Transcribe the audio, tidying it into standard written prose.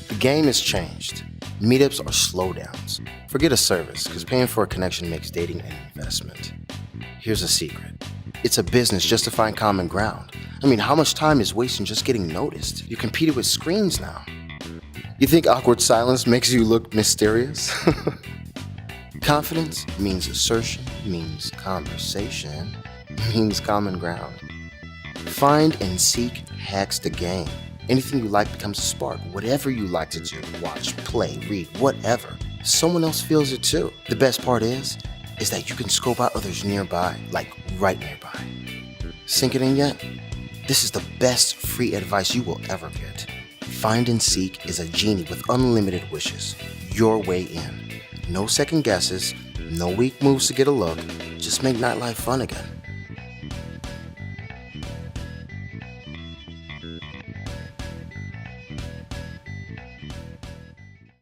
The game has changed. Meetups are slowdowns. Forget a service, because paying for a connection makes dating an investment. Here's a secret. It's a business just to find common ground. I mean, how much time is wasting just getting noticed? You're competing with screens now. You think awkward silence makes you look mysterious? Confidence means assertion, means conversation, means common ground. Find and seek hacks the game. Anything you like becomes a spark. Whatever you like to do, watch, play, read, whatever, someone else feels it too. The best part is that you can scope out others nearby, like right nearby. Sink it in yet? This is the best free advice you will ever get. Find and Seek is a genie with unlimited wishes. Your way in. No second guesses, no weak moves to get a look. Just make nightlife fun again.